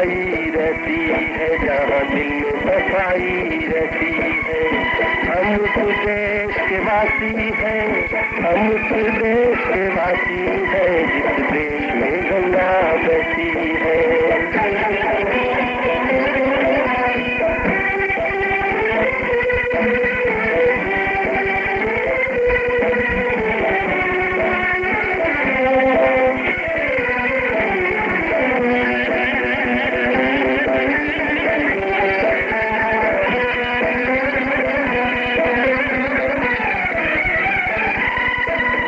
सफाई रहती है, जहाँ दिल में सफाई रहती है। हम उस देश के वासी हैं, हम उस देश के वासी हैं, जिस देश में गंगा बहती है।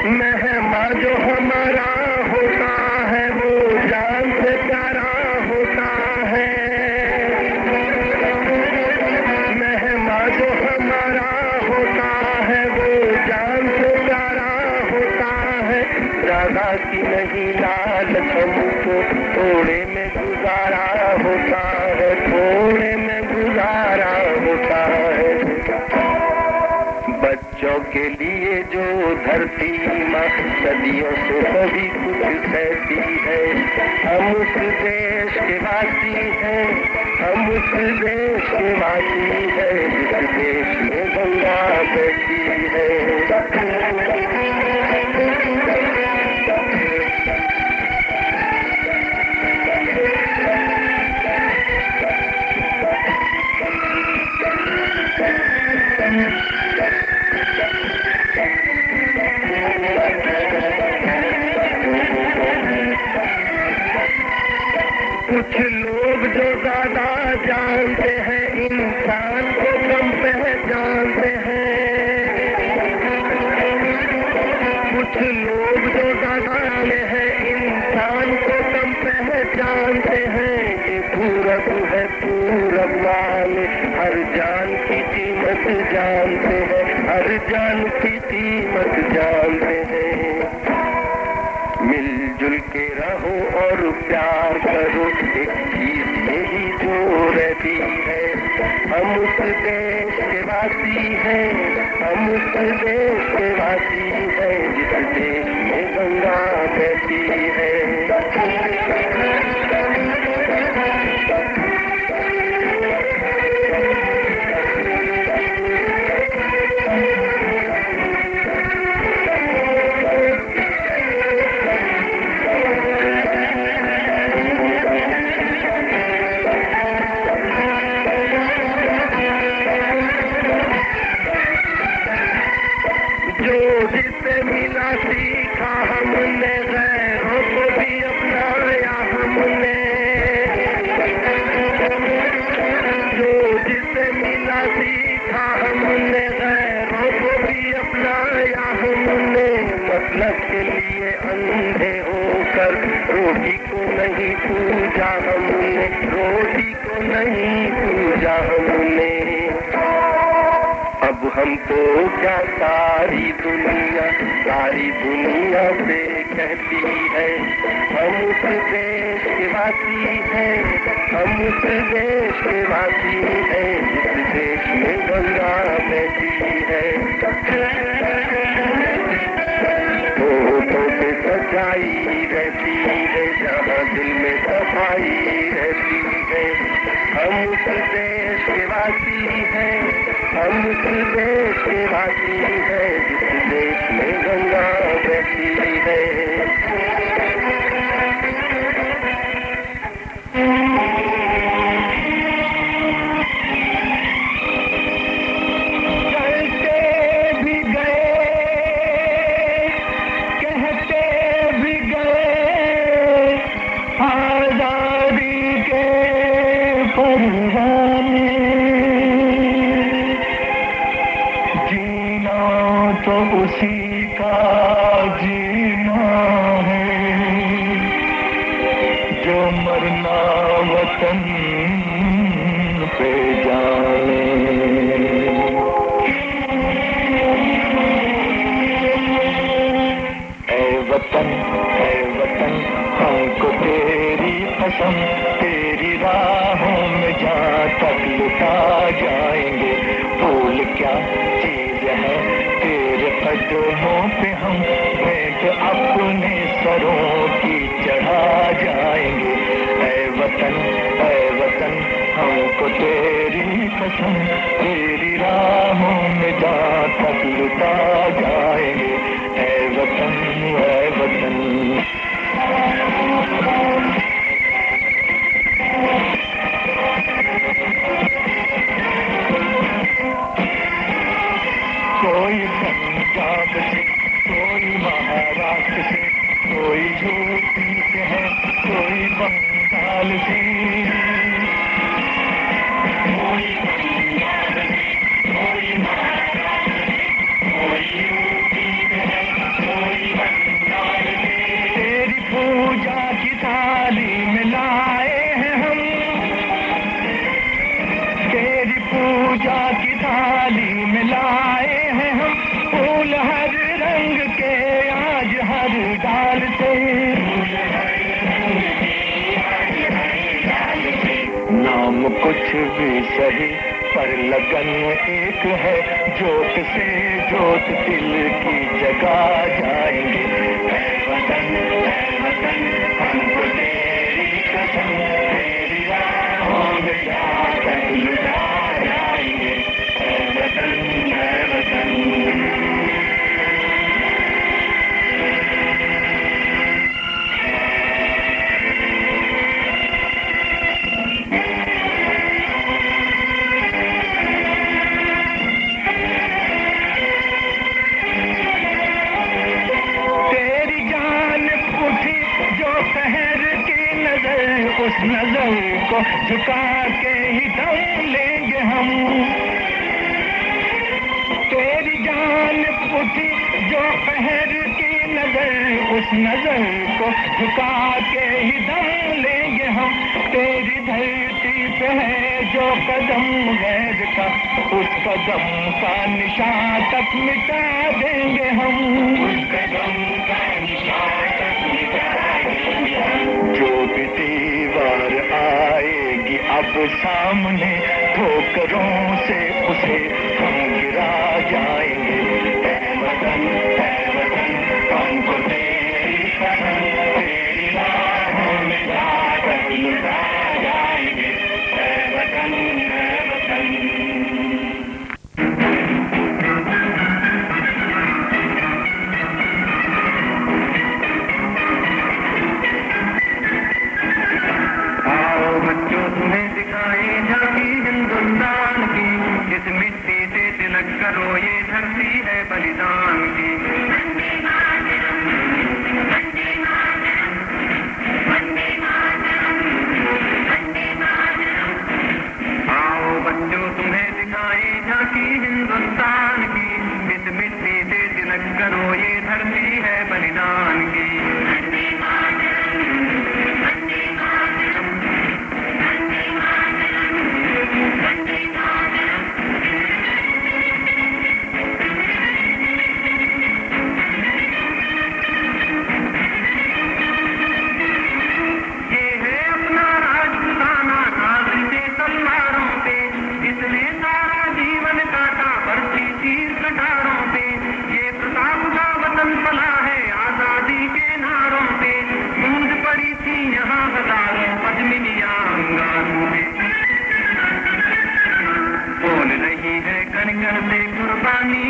मेहमान जो हमारा होता है वो जान से प्यारा होता है। मेहमान जो हमारा होता है वो जान से प्यारा होता है। ज्यादा की नहीं लालच हमको थोड़े में गुजारा होता है, थोड़े में गुजारा होता है। बच्चों के लिए जो धरती माँ सदियों से सभी कुछ सहती है। हम उस देश के वासी हैं, हम उस देश के वासी हैं, जिस देश में गंगा बहती है। कुछ लोग जो ज्यादा जानते हैं इंसान को कम पहचानते हैं। कुछ लोग जो ज्यादा हैं इंसान को कम पहचानते हैं। ये पूरब है पूरब वाले हर जान की कीमत जानते हैं, हर जान की कीमत जानते हैं। मिलजुल के रहो और प्यार करो, एक चीज यही जो रहती है। हम उस देश के वासी हैं, हम उस देश के वासी हैं, जिस देश में गंगा बहती है। जिससे मिला सीखा हमने, गैरों को भी अपनाया हमने। जो जिससे मिला सीखा हमने, गैरों को भी अपनाया हमने। मतलब के लिए अंधे होकर रोटी को नहीं पूजा हमने, रोटी को नहीं पूजा हमने। अब हमको क्या सारी दुनिया से कहती है। हम उस देश के वासी हैं, हम उस देश के वासी हैं, जिस देश में गंगा बहती है। होठों पे सच्चाई रहती है, जहाँ दिल में सफाई रहती है। हम उस देश के वासी हैं, हम उस देश के वासी हैं, जिस देश में गंगा बहती है। चलते भी गए, कहते भी गए, आजादी के परवाने। जीना तो उसी का जीना है, जो मरना वतन पे जाने। ऐ वतन हमको तेरी कसम, तेरी राहों में जहाँ तक लुटा जाएंगे। भूल क्या चीज है तेरे कदमों पे, हम भेंट अपने सरों की चढ़ा जाएंगे। ऐ वतन कसम, तेरी राहों में जहाँ तक लुटा जाएंगे, ऐ वतन ऐ वतन। कोई पंजाब से, कोई महाराष्ट्र से, कोई यूपी से है, कोई बंगाल से, कोई पंजाब से, कोई महाराष्ट्र से, कोई यूपी से है, कोई बंगाल से। तेरी पूजा की थाली में लाए हैं हम, तेरी पूजा की थाली में लाए हैं हम, फूल हर रंग के आज हर डाल से, नाम कुछ भी सही पर लगन एक है, जोत से जोत दिल की जगा जाएंगे, ऐ वतन हमको तेरी कसम, तेरी राहों में जहाँ तक लुटा जाएंगे, ऐ वतन ऐ वतन। उस नजर को झुका के ही दम लेंगे हम, तेरी जान उठी जो पहर की नजर, उस नजर को झुका के ही दम लेंगे हम, तेरी धरती पे है जो कदम गैर का, उस कदम का निशान तक मिटा देंगे हम, उस कदम का निशान तक मिटा देंगे हम। जो भी दीवार आएगी अब सामने, ठोकरों से उसे हम गिरा जाएंगे, ऐ वतन हमको तेरी कसम, तेरी राहों में जहाँ तक लुटा जाएंगे, ऐ वतन ऐ वतन। तुम्हें दिखाए झांकी हिंदुस्तान की, इस मिट्टी से तिलक करो ये धरती है बलिदान की। आओ बच्चों तुम्हें दिखाए झांकी हिंदुस्तान की, इस मिट्टी से तिलक करो ये धरती है बलिदान की।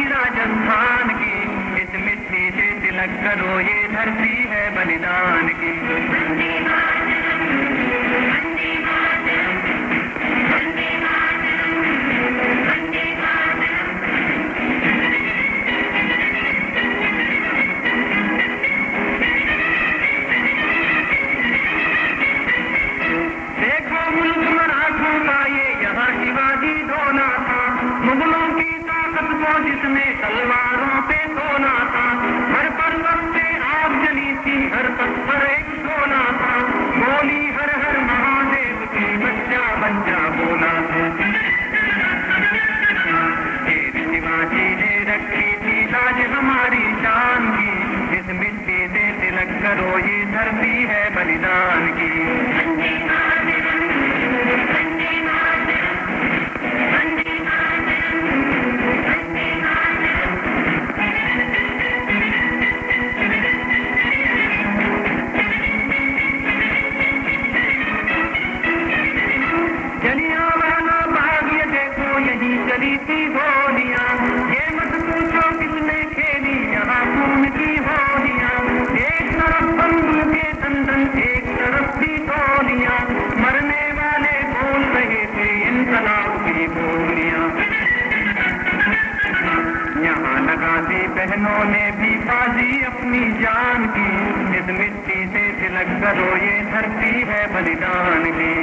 राजस्थान की, इस मिट्टी से तिलक करो ये धरती है बलिदान की। देखो मुल्क मराठों का ये यहाँ शिवाजी ढोना था, मुगलों की ताकत को जिसने तलवारों पे तोला था, हर पर्वत पे आग जली थी, हर पत्थर एक सोना था, बोली हर हर महादेव की बच्चा बच्चा बोला था। शिवाजी ने रखी थी लाज हमारी शान की, इस मिट्टी से तिलक करो ये धरती है बलिदान की। बहनों ने भी बाजी अपनी जान की, इस मिट्टी से तिलक करो ये धरती है बलिदान की।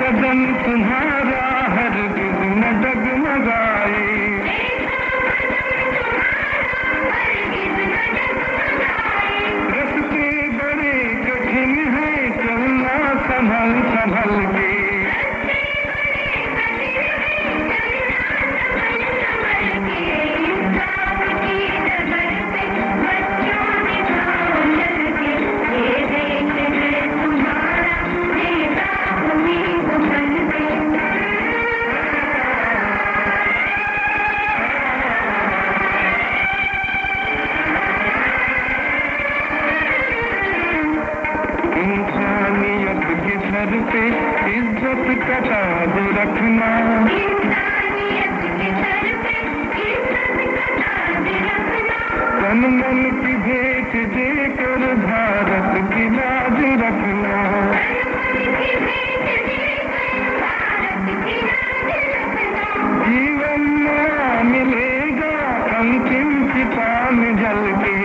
बदन तुम्हारा हरगिज़ न डगमगाए। रास्ते बड़े कठिन हैं, चलना संभल संभल के। इंसानियत के सर पे इज्जत का ताज रखना। तन मन की भेंट देकर भारत की लाज रखना। जीवन नया मिलेगा अंतिम चिता में जल के।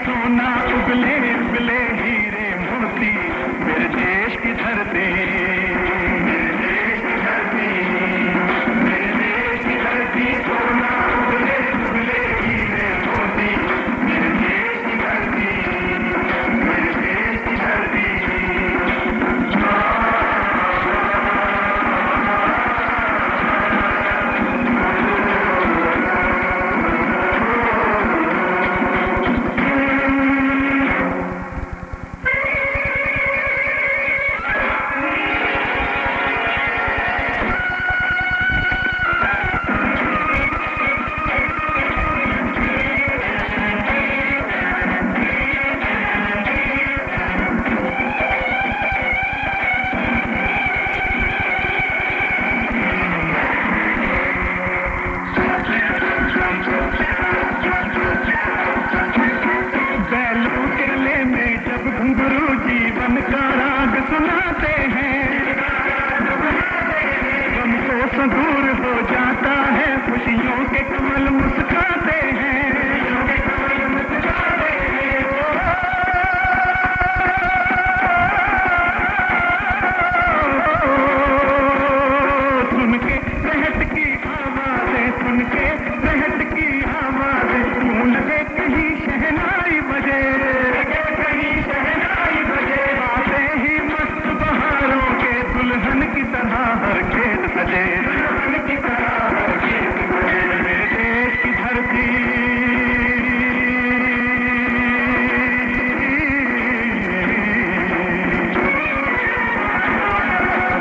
सोना उगले उगले हीरे मोती मेरे देश की धरती। मेरे देश की धरती, मेरे देश की धरती, सोना उगले उगले हीरे मोती मेरे देश की धरती, मेरे देश की धरती। जीवन का राग सुनाते हैं, गम को दूर हो जाता है, खुशियों के कमल मुस्कुराते हैं। सुन के रहट की आवाज़ें, सुन के रहट की आवाज़ें, यूं लगे कहीं शहनाई बजे, दुल्हन की तरह हर खेत सजे, दुल्हन की तरह हर खेत सजे। मेरे देश की धरती,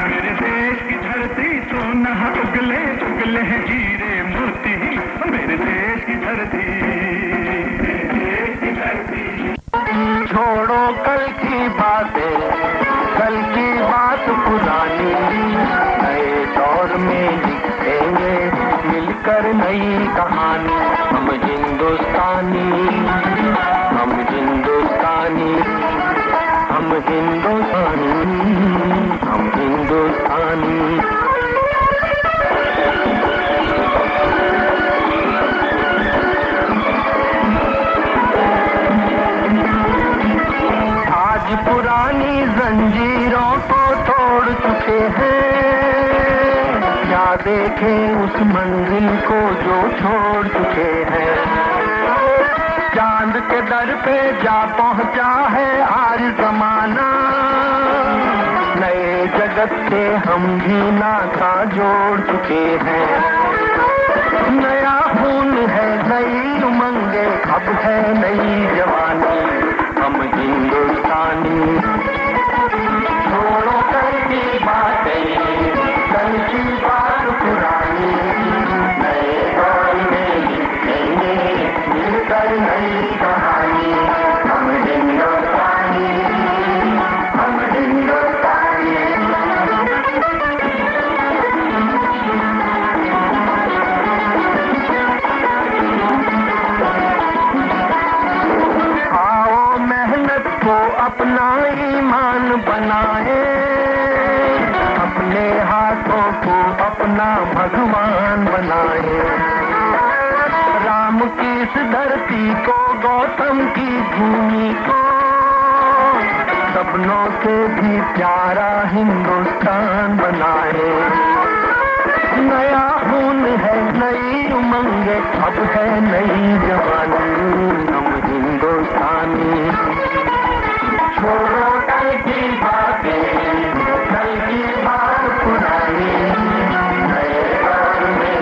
मेरे देश की धरती, सोना उगले उगले हीरे मोती मेरे देश की धरती, मेरे देश की धरती। छोड़ो कल की बातें, कल की बात पुरानी, नए दौर में लिखेंगे मिलकर नई कहानी। हम हिंदुस्तानी, हम हिंदुस्तानी, हम हिंदुस्तानी। देखे उस मंजिल को जो छोड़ चुके हैं। चांद के दर पे जा पहुंचा है आज जमाना, नए जगत से हम भी नाता जोड़ चुके हैं। नया खून है, नई उमंगे, अब है नई जवानी, हम हिंदुस्तानी। छोड़ो कल की बातें, कल की बात पुरानी, नए दौर में लिखेंगे मिलकर नई कहानी, हम हिंदुस्तानी, हम हिंदुस्तानी। आओ मेहनत को अपना ईमान बनाए, अपने हाथों को अपना भगवान बनाए। राम की इस धरती को, गौतम की भूमि को, सपनों से भी प्यारा हिंदुस्तान बनाए। नया खून है, नई उमंगे, अब है नई जवानी, हम हिंदुस्तानी। छोड़ो कल की बातें, कल की बात पुरानी, नए दौर में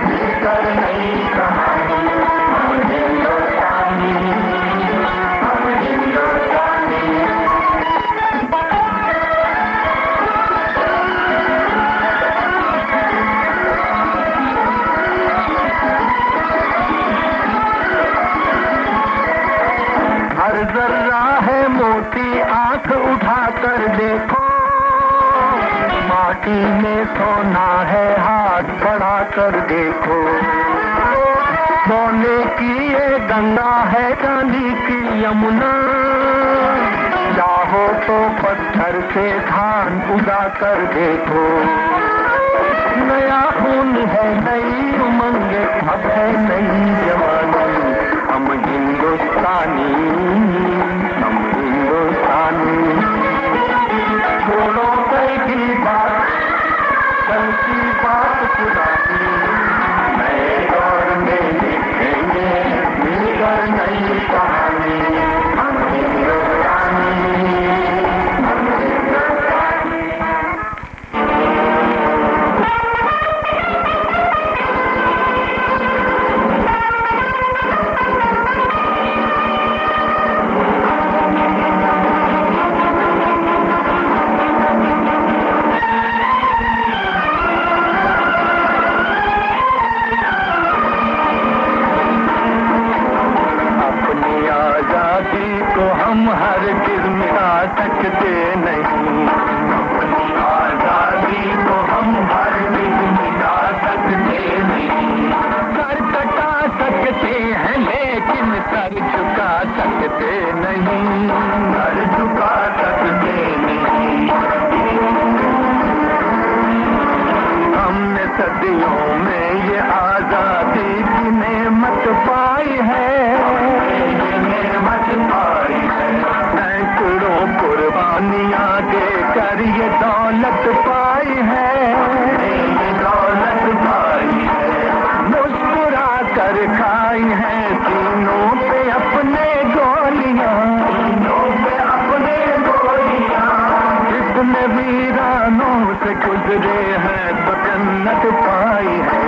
मिलकर नई कहानी, हम हिंदुस्तानी, हम हिंदुस्तानी। हर जर्रा है मोती, आंख उठाकर देखो, माटी में सोना है, हाथ बढ़ाकर देखो। सोने की ये गंगा है, चांदी की यमुना, चाहो तो पत्थर से धान उगा कर देखो। नया खून है, नई उमंगे, अब है नई जवानी, हम हिंदुस्तानी, हम हिंदुस्तानी। छोड़ो कल की बात, कल की बात पुरानी, नए दौर में लिखेंगे मिलकर नई कहानी, हम हिंदुस्तानी, हम हिंदुस्तानी। हम हर गिर मिटा सकते नहीं, अपनी आजादी को हम हर गिर मिटा सकते नहीं। सर कटा सकते हैं लेकिन सर झुका सकते नहीं, सर झुका सकते नहीं। हमने सदियों में ये आजादी की नेमत पाई है, नेमत पाई है। सैकड़ों कुर्बानियां देकर ये दौलत पाई है, ये दौलत पाई है। मुस्कुरा कर खाई है सीनों पे अपने गोलियां, सीनों पे अपने गोलियां। जितने वीरानों से गुजरे हैं तो जन्नत पाई है।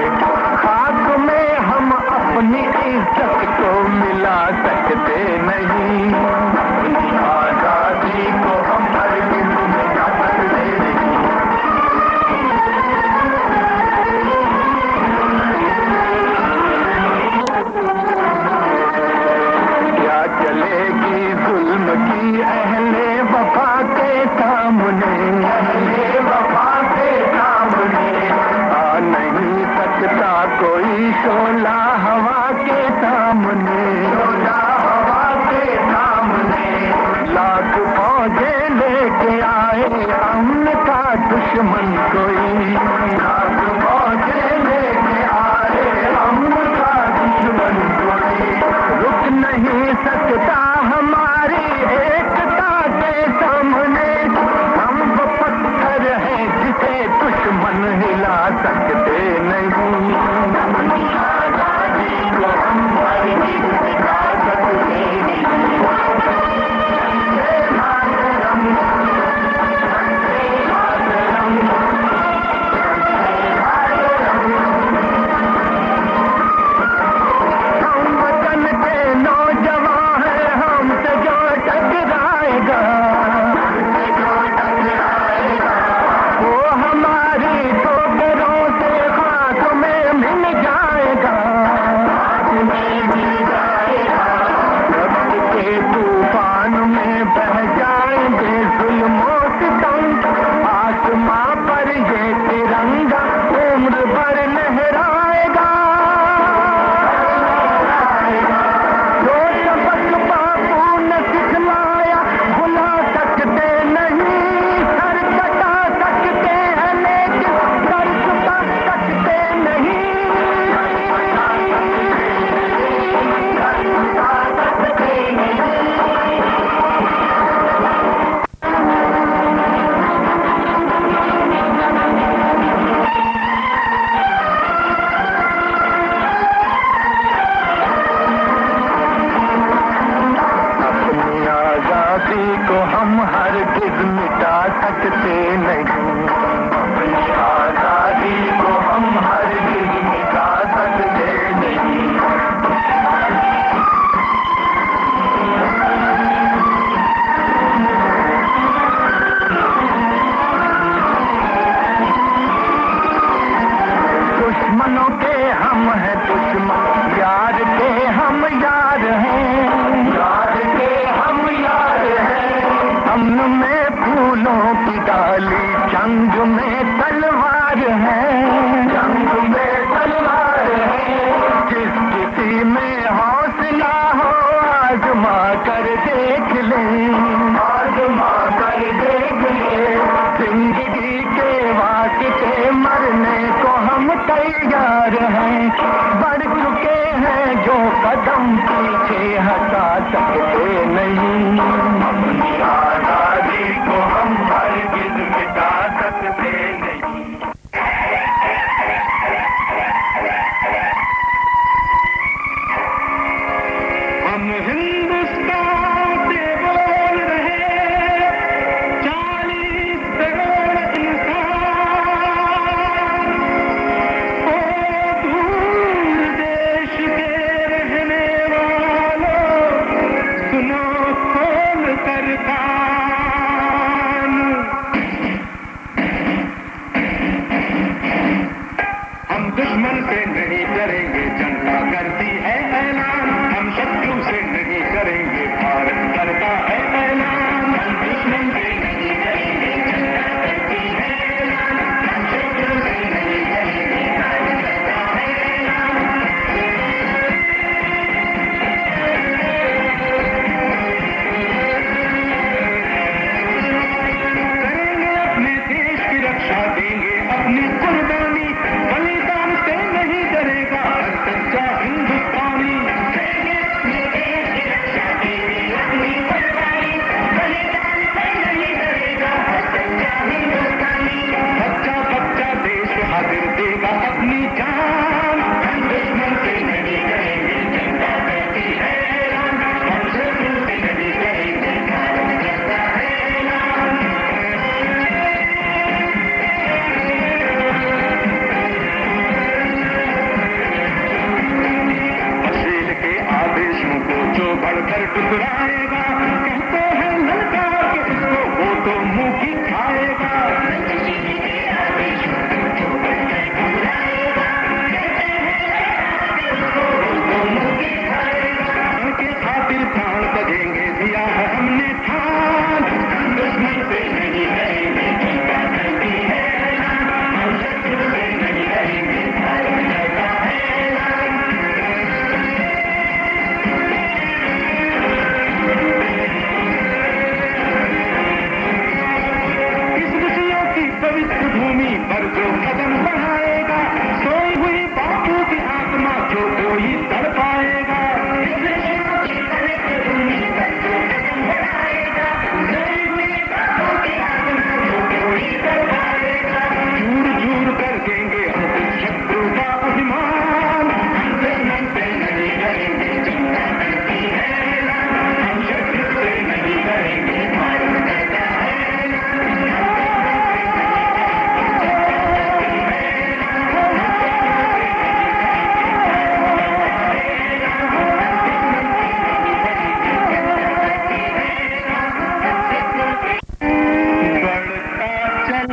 खाक में हम अपनी इज्जत को मिला सकते नहीं, अपनी आजादी को हम हर गिर मिटा सकते नहीं। क्या चलेगी जुल्म की अहले वफा के सामने, अहले वफा के सामने। आ नहीं सकता कोई शोला हवा के सामने, शोला हवा के सामने। लाख फौजें लेके आए अमन का दुश्मन कोई, लाख फौजें लेके आए अमन का दुश्मन कोई। रुक नहीं सकता हमारी एकता के सामने, हम वो पत्थर हैं जिसे दुश्मन हिला खाली जंग में तलवार है, जंग में तलवार है। जिस किसी में हौसला हो आजमा कर देख ले, आजमा कर देख ले। जिंदगी के वास्ते मरने को हम तैयार हैं, बढ़ चुके हैं जो कदम पीछे हटा सकते नहीं। अपनी आजादी को हम हरगिज़ मिटा सकते नहीं। हम हिंदुस्तान से बोल रहे 40 करोड़ इंसान, ओ दूर देश के रहने वालों, सुनो खोल कर कान। हम दुश्मन से नहीं डरेंगे, जनता करती है ऐलान। हम शत्रु से नहीं करेंगे, भारत करता है ऐलान। हम दुश्मन से नहीं डरेंगे, जनता करती है ऐलान। हम शत्रु से नहीं करेंगे, भारत करता है ऐलान। करेंगे अपने देश की रक्षा, देंगे अपनी कुर्बानी। बलिदान से नहीं डरेगा हर सच्चा हिंदुस्तानी। करेंगे अपने देश की रक्षा, देंगे अपनी कुर्बानी। बलिदान से नहीं डरेगा हर सच्चा हिंदुस्तानी। बच्चा बच्चा देश हाजिर देगा अपनी जान। हम दुश्मन से नहीं करेंगे, जनता करती है ऐलान। हम शत्रु से नहीं करेंगे, भारत करता है ऐलान। असील के आदेशों को जो बढ़कर टुकराएगा, कहते हैं ललकार के इसको वो तो मुंह की खाएगा। असील के आदेशों को जो बढ़कर टुकराएगा, कहते हैं ललकार के इसको वो तो मुंह की खाएगा। उनके खातिर प्राण दगेंगे, दिया है हमने ठान। हम दुश्मन से नहीं करेंगे, जनता करती है ऐलान। हम शत्रु से नहीं करेंगे, भारत करता है ऐलान। इस खुशियों की पवित्र भूमि पर जो कदम बढ़ाएगा, सोई हुई बापू की आत्मा जो कोई तड़पाएगा। इस खुशियों की पवित्र भूमि पर जो कदम बढ़ाएगा, सोई हुई बापू की आत्मा जो कोई तड़पाएगा। चूर चूर कर देंगे हम शत्रु का अभिमान। हम दुश्मन से नहीं करेंगे, जनता करती है ऐलान। हम शत्रु से नहीं करेंगे, भारत करता है बढ़ता चल।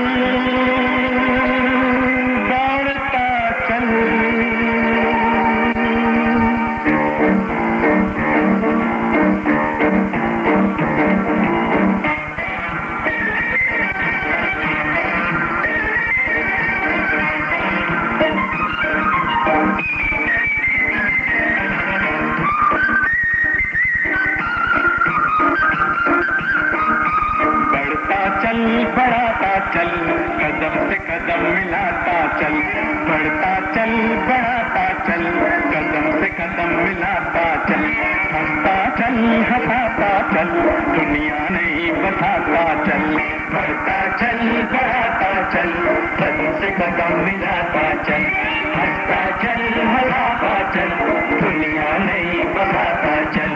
बढ़ता चल, बढ़ाता चल, कदम से कदम मिलाता चल। बढ़ता चल, बढ़ाता चल, कदम से कदम मिलाता चल। हंसता चल, हंसाता चल, दुनिया नहीं बताता चल। बढ़ता चल, बढ़ाता चल, कदम से कदम मिलाता चल। हंसता चल, हंसाता चल, दुनिया नहीं बताता चल।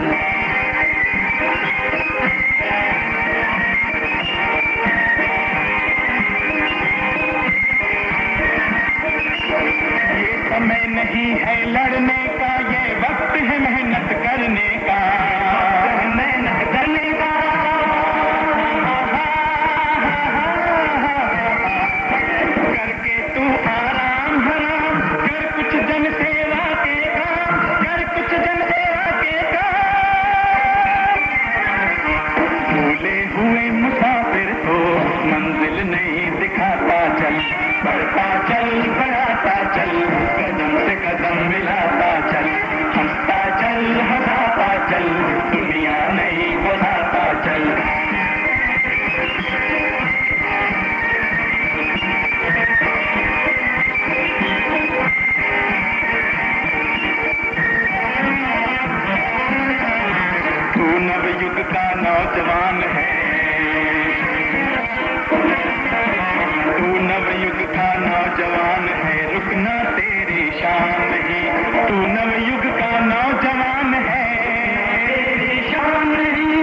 ये समय नहीं है लड़ने का, ये वक्त है मेहनत करने का। मेहनत करने का करके तू आराम हराम कर, कुछ जन सेवा के काम कर, कुछ जन सेवा के काम। भूल नहीं दिखाता चल, बढ़ता चल बढ़ाता चल, कदम से कदम मिलाता चल, हंसता चल हंसाता चल, दुनिया नहीं बताता चल। तू नवयुग का नौजवान है, तू नवयुग का नौजवान है, रुकना तेरी शान नहीं, तू नवयुग का नौजवान है, तेरी शान नहीं।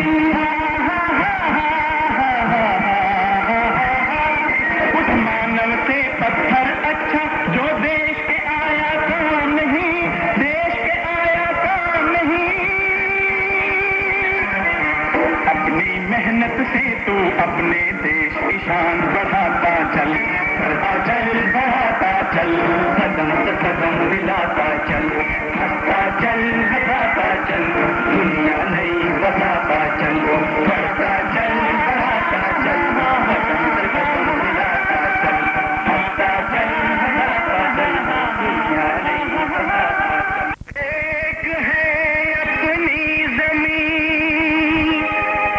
उस मानव से पत्थर अच्छा जो देश के आया काम नहीं, देश के आया काम नहीं। अपनी मेहनत से तू अपने देश की शान बढ़ाता चल, बढ़ता चल बढ़ाता चल, कदम से कदम मिलाता चल, हंसता चल हंसाता चल, दुनिया नहीं बताता चल, बढ़ता चल बढ़ाता चल, कदम से कदम मिलाता चल, हंसता चल हंसाता चल, दुनिया नहीं बताता चल। एक है अपनी जमीन,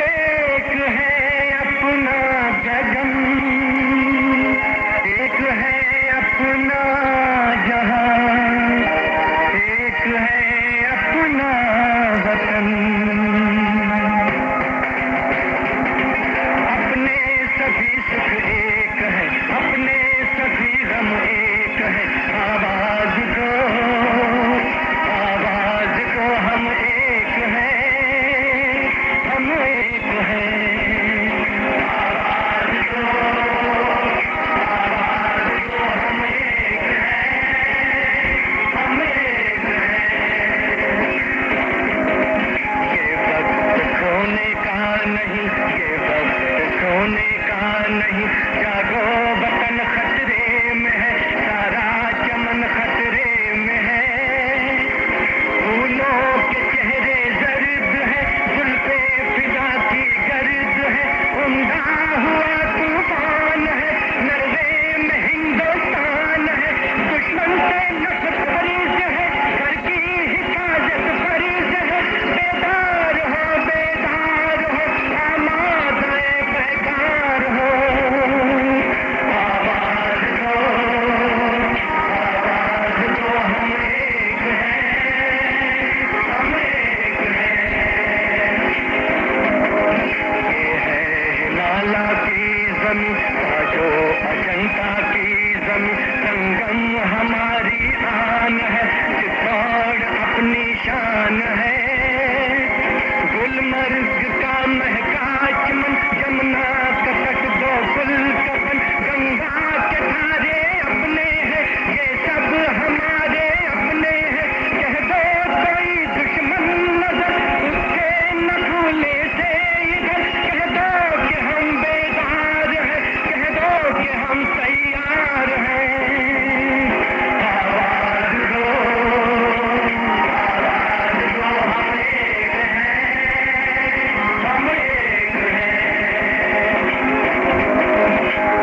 एक है अपना गगन, एक है अपना जहां, एक है अपना वतन। अपने सभी सुख एक है, अपने सभी गम एक है, आवाज को हम एक है, हम एक है। आवाज को हम एक है, हम एक है। ये वक्त खोने का नहीं, ये वक्त खोने का नहीं, जागो वतन खतरे में है, सारा चमन खतरे में है। फूलों के चेहरे जर्द है, गुल पे फिजा की गर्द है, उमदा हुआ तूफान है, नर्वे में हिंदुस्तान है। दुश्मन से नफरत फरीज है, घर की हिफाजत फरीज है। बेदार हो आमाद बेकार हो, आवाज दो हम एक हैं, हम एक हैं। ये है हिमाला की जमीन, जो अजंता की जमीन, संगम हमारी आन है, चित्तौड़ अपनी शान है। गुलमर्ग का महका चमन, जमुना का तट दो गुल कफन, गंगा के धारे अपने हैं, ये सब हमारे अपने हैं। कह दो कोई दुश्मन नजर, उसके न भूले से इधर, कह दो कि हम बेदार हैं, कह दो कि हम तैयार हैं। आवाज दो हम एक हैं, हम एक हैं।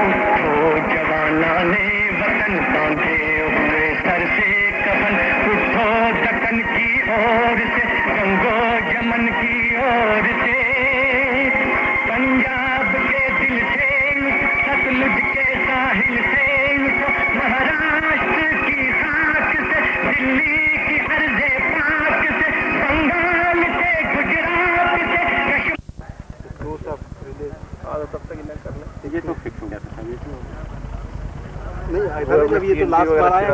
उठो जवानाने वतन, बांधे हुए सर से कफन, उठो दक्कन की ओर से, गंगो जमन की ओर से। पंजाब के दिल से सतलुज के साहिल से, महाराष्ट्र की खाक से, दिल्ली की अर्ज़े पाक से, बंगाल से गुजरात से, तब तक इन्हें कर लें। ये तो फिक्स हो गया था ये तो नहीं ऐसा जब ये तो लास्ट बार आया,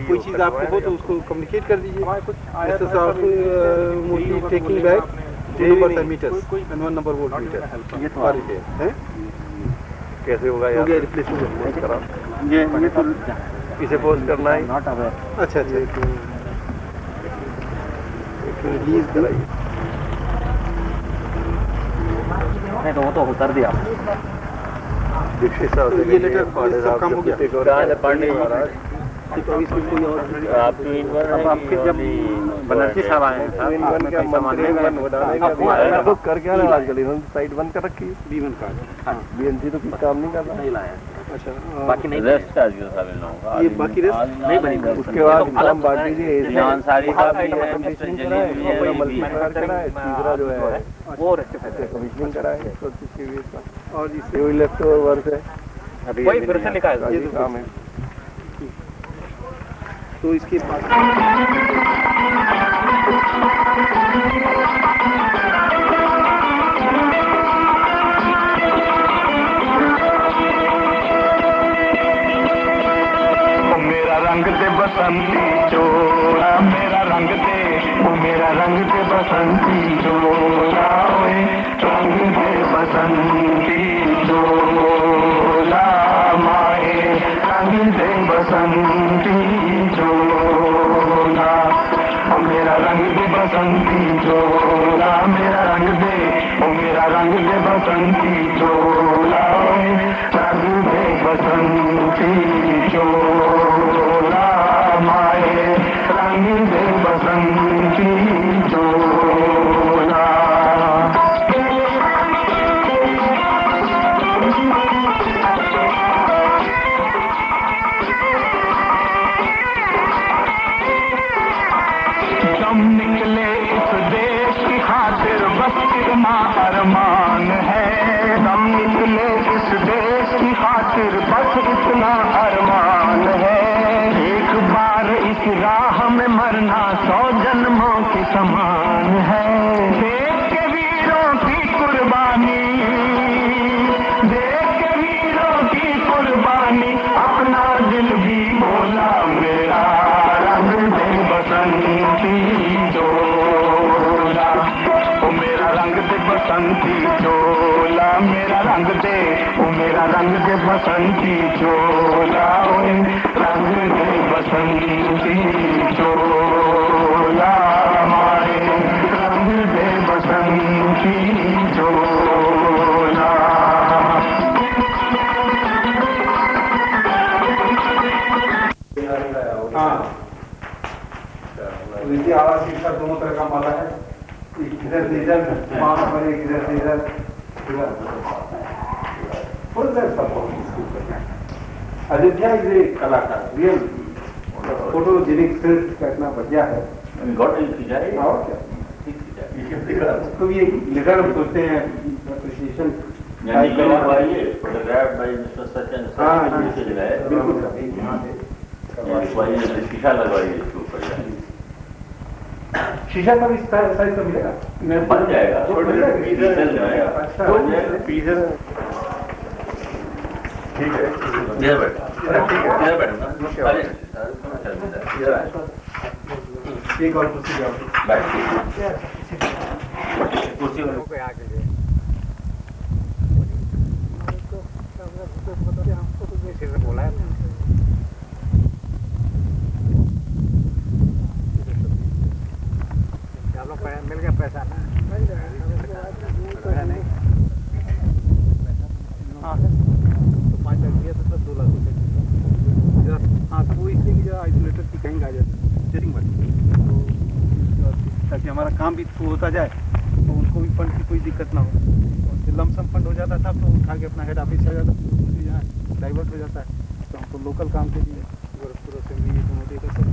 कोई चीज़ आपको हो तो उसको कम्युनिकेट कर दीजिए। Mostly taking back 2 meters and 1 number volt meter. ये तो है कैसे होगा यार? रिप्लेस हो गया। ये तो इसे पोस्ट करना है। Not aware. अच्छा रिलीज कराइए। नहीं तो वो तो उतर दिया। ये लेटर सब काम हो गया। पढ़ नहीं हो रहा। तो इसमें कोई और आप टू इन वन अब आपके जब बनर्जी साहब आए हैं तो कर क्या रहा है आजकल इन्होंने साइट बंद कर रखी है B1 कार्ड। बीएनसी तो कुछ काम नहीं कर रहा नहीं लाया। अच्छा बाकी नहीं रेस्ट का जो सब इन लोगों का ये बाकी रेस्ट नहीं बनेगा उसके बाद हम बांट दीजिए सारी का भी है कंडीशनिंग कराए मल्टीप्लायर कराए तीसरा जो है वो रेक्टिफायर कमीशनिंग कराए तो इसके भी और ये लेफ्ट ओवर वर्क है अभी वही फिर से निकाल ये काम है तो इसके बाद मेरा रंग दे बसंती चोला मेरा रंग दे वो मेरा रंग दे बसंती चोला ओए रंग दे बसंती चोला माए रंग दे बसंती चोला ओ मेरा रंग दे बसंती चोला मेरा रंग दे ओ मेरा रंग दे बसंती चोला ओए रंग दे बसंती चोला माए रंग दे बसंती चोला जब निकले इस देश की खातिर बस इतना अरमान है हम निकले इस देश की खातिर बस इतना अरमान है एक बार इस राह में मरना 100 जन्मों के समान है देश के वीरों की कुर्बानी देश के वीरों की कुर्बानी अपना दिल भी बोला मेरा रंग दे बसंती चोला ओ मेरा रंग दे बसंती चोला मेरा रंग दे ओ मेरा रंग दे बसंती चोला ओए रंग दे बसंती चोला माए रंग दे बसंती चोला हाँ नीचे आवाज शिक्षा दोनों तरह का माला है इधर से इधर वहाँ पर एक इधर से इधर फुल अयोध्या इज ए कलाकार रियल फोटोजेनिक सिर्फ करना बढ़िया है और क्या उसको भी एक लेटर हम सोचते हैं अप्रिसिएशन बिल्कुल शीशा लगवाइए इसके ऊपर शीशा का भी साइज तो मिलेगा बन जाएगा अच्छा ठीक है इधर बैठ इधर बैठना एक और कुर्सी जाओ कुर्सी वालों को आगे ले बोला है मिल गया पैसा ना हाँ तो 5 लाख दिया तो 2 लाख रुपये हाँ तो वो इसलिए जो आइसोलेटर की कहीं आ जाता स्टीयरिंग बट तो ताकि हमारा काम भी होता जाए तो उनको भी फंड की कोई दिक्कत ना हो और जो लमसम फंड हो जाता था तो उठा के अपना हेड ऑफिस आ जाता यहाँ डाइवर्ट हो जाता है तो हमको लोकल काम के लिए गोरखपुर असेंबली दोनों का सब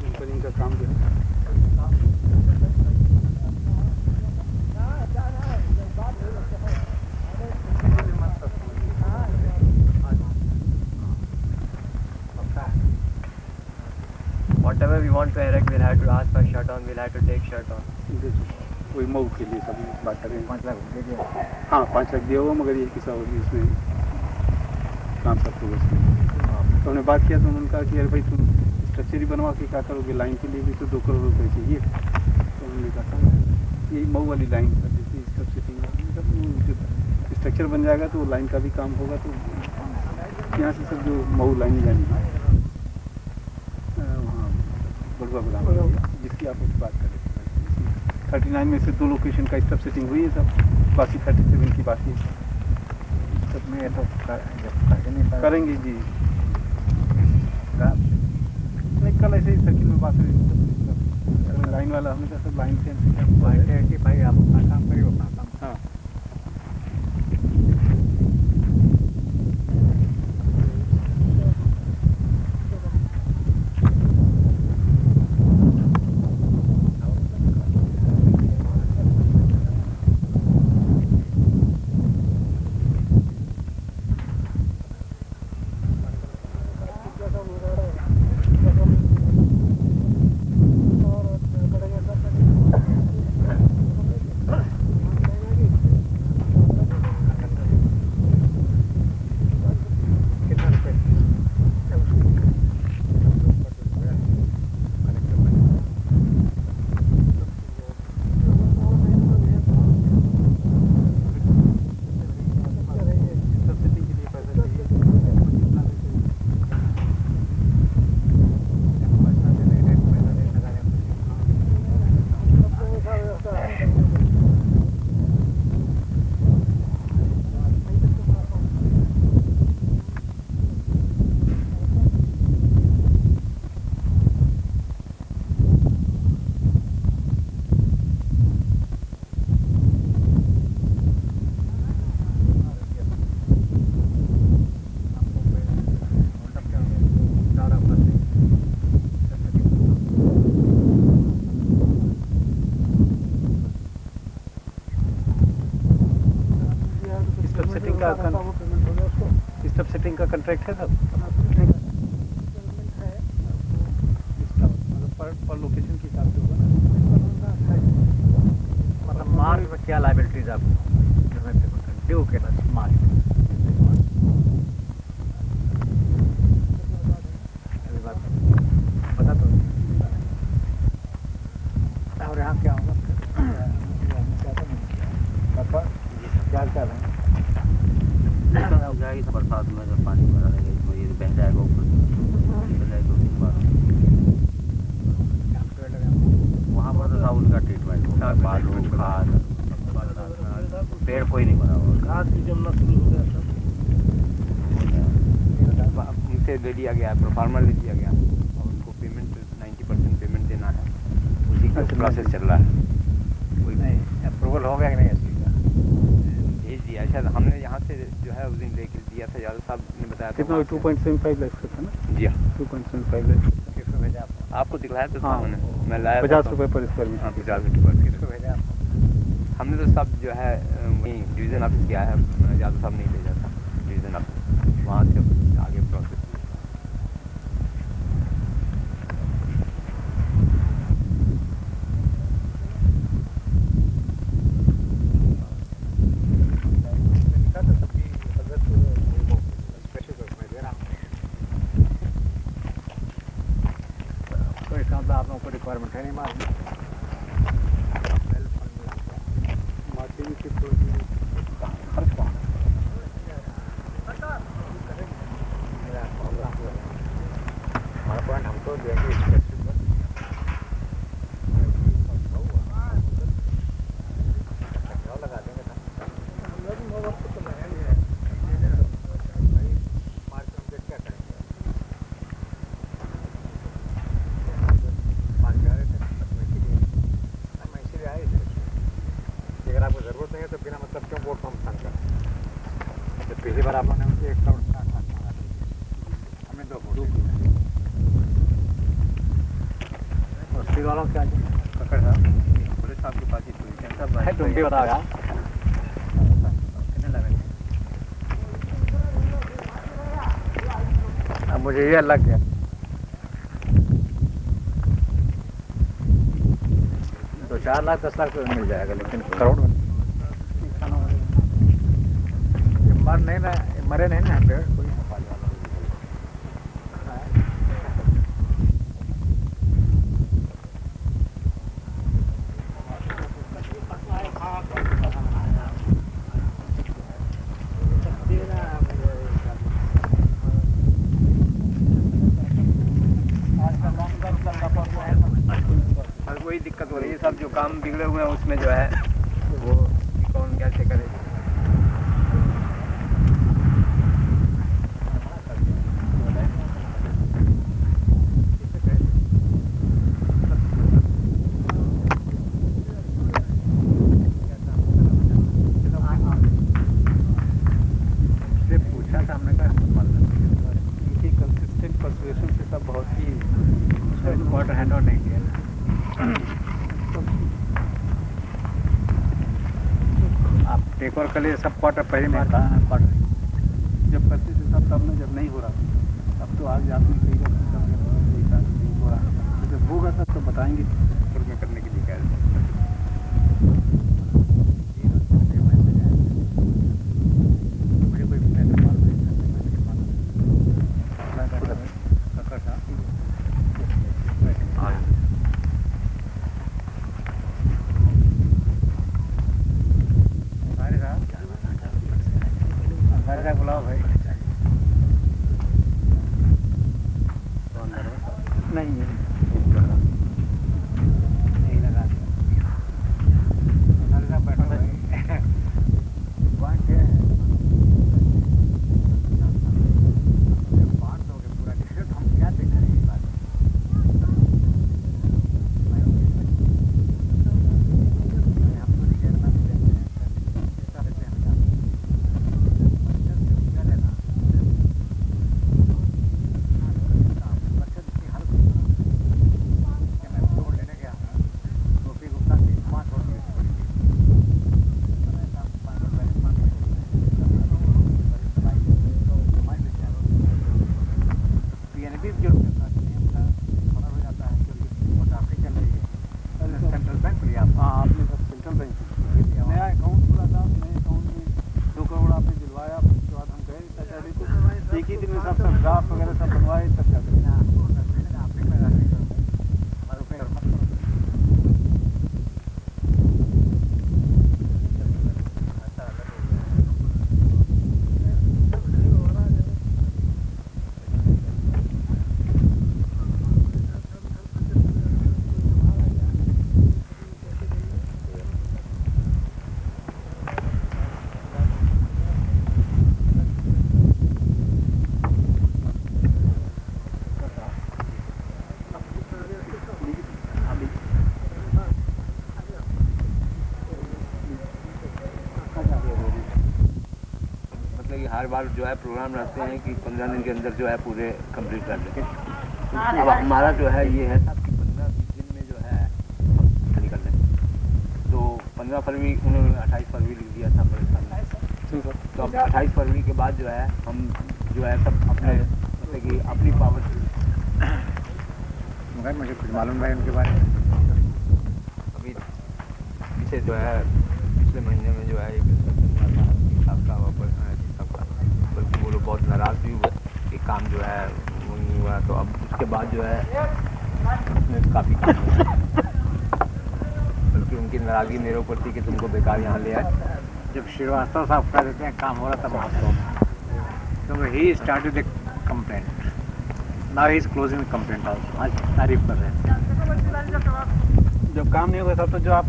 उनका जिनका काम जो है Whatever we want to erect, we'll have to ask for shut on. We'll have to take shut on. वही मऊ के लिए सभी बात करें 5 लाख हाँ 5 लाख दिया हुआ मगर ये किसा होगी इसमें काम सब तो बस तो हमने बात किया तो उन्होंने कहा कि यार भाई तुम स्ट्रक्चर ही बनवा के क्या करोगे लाइन के लिए भी तो 2 करोड़ रुपये चाहिए तो उन्होंने कहा यही मऊ वाली लाइन जैसे सब सेटिंग स्ट्रक्चर बन जाएगा तो लाइन का भी काम होगा तो यहाँ से सब जो मऊ लाइन जानी है वहाँ बड़ुआ गोदाम जिसकी आप बात करें 39 में से 2 लोकेशन का स्टफ सेटिंग हुई है सब बाकी 37 की बाकी सब में तो करेंगे जी कल ऐसे ही सर्किल में बात हुई, लाइन वाला हमने कहा सब लाइन से कि भाई आप अपना काम करिए, अपना काम। हाँ स्टब सेटिंग का कॉन्ट्रैक्ट है सब, पर लोकेशन के हिसाब से होगा ना। मतलब मार्च में क्या लाइबिलिटीज आपको ड्यू के ना मार्च बता दो। और यहाँ क्या होगा क्या कर रहे हैं? हो जाएगी बरसात में जब पानी भरा रहेगा इसमें, ये बह जाएगा ऊपर वहाँ पर तो सब उनका ट्रीटमेंट होगा, बालू खाद पेड़ कोई नहीं भरा हुआ, घास भी जमना शुरू हो गया सब। उनसे दे दिया गया, प्रोफार्मर दे दिया गया और उनको पेमेंट 90% पेमेंट देना है, उसी का प्रोसेस चल रहा है। कोई नहीं अप्रूवल हो गया कि नहीं ऐसी का? भेज दिया शायद हमने यहाँ से जो है उस दिन लेके दिया था, यादव साहब ने बताया था। कितना 2.75 लाख का था ना? जी हाँ 2.75 लाख। किसको भेजा आपको दिखलाया तो हाँ, मैं लाया 50 रुपये पर स्क्वायर मीटर। हाँ 50 रुपये पर। किसको भेजा आपको? हमने तो सब जो है वहीं डिवीज़न ऑफिस किया है, यादव साहब नहीं भेजा था डिवीज़न ऑफिस, वहाँ से आगे प्रोसेस। तो इसका मतलब आप लोगों को रिक्वायरमेंट है नहीं मार्च हमको देंगे लगा देंगे अगर आपको जरूरत नहीं है तो बिना मतलब क्यों वोट हम तंग करें? जब पिछली बार आपने 1 करोड़ हमें 2 वोट बस्ती वालों क्या पकड़ साहब पुलिस साहब के पास ही पोजीशन सब है, तुम भी बताओ यार। कितने लगे? अब मुझे ये लग गया 2-4 लाख 10 लाख तो मिल जाएगा, लेकिन करोड़ में मरे नहीं ना पेड़ कोई सफाई वाला। वही दिक्कत हो रही है, सब जो काम बिगड़े हुए हैं उसमें जो है वो कौन कैसे करे। इनकी कंसिस्टेंट परसुएशन से सब बहुत ही क्वार्टर हैंड आउट नहीं किया। आप टेक ओवर कर लिए सब क्वार्टर पहले मार क्वार्टर जब करते थे सब तब में, जब नहीं हो रहा था अब तो आज आपने कई बार नहीं हो रहा, तो जब होगा तब तो बताएंगे शुरू में करने के लिए कह रहे थे। मुझे कोई मैसेज मार दे बुलाओ भाई। नहीं यही लगा बैठो भाई। पूरा हम क्या देख रहे हैं बात हर बार जो है प्रोग्राम रहते हैं कि 15 दिन के अंदर जो है पूरे कंप्लीट कर लेंगे। अब हमारा जो है ये है साहब कि 15-20 दिन में जो है हम स्टडी कर लेंगे। तो 15 फरवरी उन्होंने 28 फरवरी लिख दिया था मेरे सामने, तो अब 28 फरवरी के बाद जो है हम जो है सब अपने मतलब कि अपनी पावर मगर मुझे कुछ मालूम है उनके बारे में। अभी पीछे जो है पिछले महीने में जो है एक सबका वापस बल्कि वो लोग बहुत नाराज़ भी हुए कि काम जो है वो नहीं हुआ। तो अब उसके बाद जो है काफ़ी काम हुआ, बल्कि उनकी नाराज़गी मेरे ऊपर थी कि तुमको बेकार यहाँ ले आए। जब श्रीवास्तव साहब कह देते हैं काम हो रहा तब आप तो he started the complaint, now he is closing the complaint also. आज तारीफ कर रहे हैं। जब काम नहीं होगा तब तो जो आप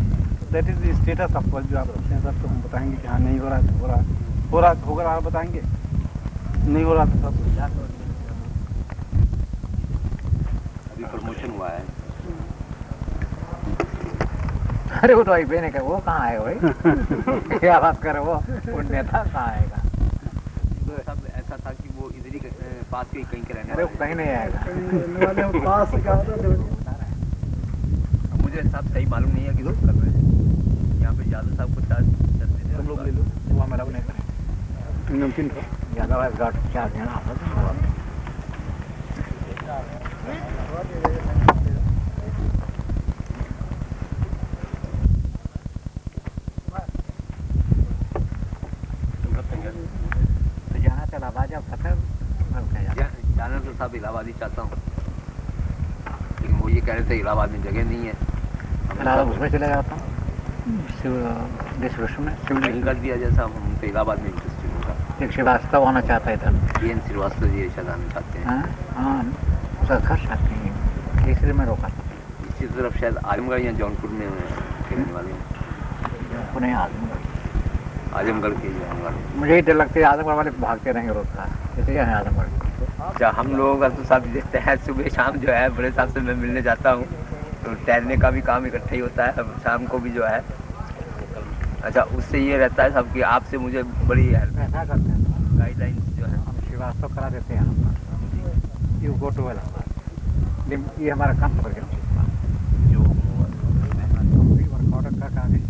that is the status of work जो आप रखते हैं सब तो हम बताएंगे कि हाँ नहीं हो रहा है, हो रहा होगा आप बताएंगे, नहीं हो रहा तो सब अभी प्रमोशन हुआ है। अरे वो तो आई बहने का वो कहाँ है भाई क्या बात कर वो नेता कहाँ आएगा? तो सब ऐसा था कि वो इधर ही पास के कहीं के रहने अरे वाले। कहीं नहीं आएगा। मुझे साहब सही मालूम नहीं है कि लोग कर रहे हैं यहाँ पे यादव साहब को चार्ज करते थे। तुम लोग ले लो, वो मेरा बने मुमकिन था। यादव घाट क्या देना तो जाना चला बाजा पत्थर जाना तो साहब इलाहाबाद ही चाहता हूँ, लेकिन वो ये कह रहे थे इलाहाबाद में जगह नहीं है। उसमें चले जाता हूँ सिविल कर दिया जैसा हम तो इलाहाबाद में इंटरेस्टेड होगा। एक श्रीवास्तव आना चाहता है इधर। PN श्रीवास्तव जी शायद आना चाहते हैं। हाँ उसका घर चाहते हैं, तीसरे में रोका था। इसी तरफ शायद आजमगढ़ या जौनपुर में खेलने वाले हैं। पुणे आजमगढ़ के रहने वाले। मुझे ही डर लगती है आजमगढ़ वाले भागते रहेंगे रोज का, इसलिए है आजमगढ़। अच्छा हम लोगों का तो सब देखते हैं सुबह शाम जो है बड़े साहब से मैं मिलने जाता हूँ तो टहलने का भी काम इकट्ठा ही होता है। अब शाम को भी जो है अच्छा उससे ये रहता है सब कि आपसे मुझे बड़ी हेल्प ऐसा करते हैं गाइडलाइंस जो है। इलाज तो करा देते हैं हम। यू गो टू वेल, ये हमारा काम पकड़ के जो वर्कआउट का काम है।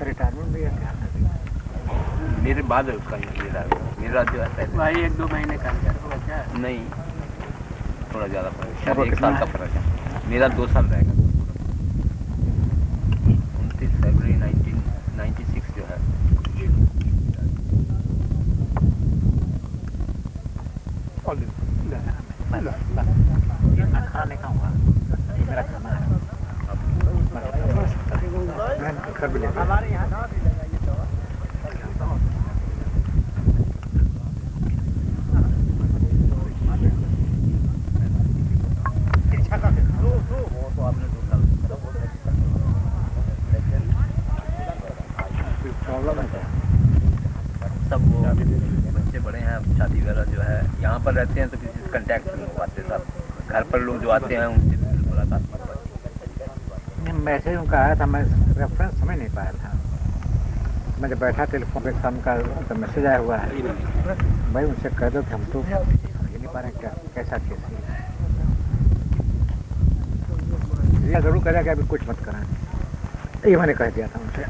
रिटायरमेंट भी है क्या? मेरे बाद है उसका मेरा जो है पहले भाई 1-2 महीने का अंतर होगा क्या? नहीं, थोड़ा ज़्यादा फर्क, शायद 1 साल का फर्क है। मेरा 2 साल रहेगा। 29 फरवरी 1996 जो है। मैं खाना नहीं खाऊंगा, मेरा खाना है। मैं घर भी ले सब वो बच्चे बड़े हैं, अब शादी वगैरह जो है यहाँ पर रहते हैं तो किसी से कंटेक्ट नहीं हो पाते साहब। घर पर लोग जो आते हैं उनसे मुलाकात नहीं हो पाती। मैसेज उनका आया था, मैं रेफरेंस समझ नहीं पाया था। मैं जब बैठा टेलीफोन पे शाम का उनका मैसेज आया हुआ है, भाई उनसे कह दो कि हम तो समझ नहीं पा रहे क्या कैसा केस है। जरूर कह दिया कि अभी कुछ मत कराएं, ये मैंने कह दिया था उनसे।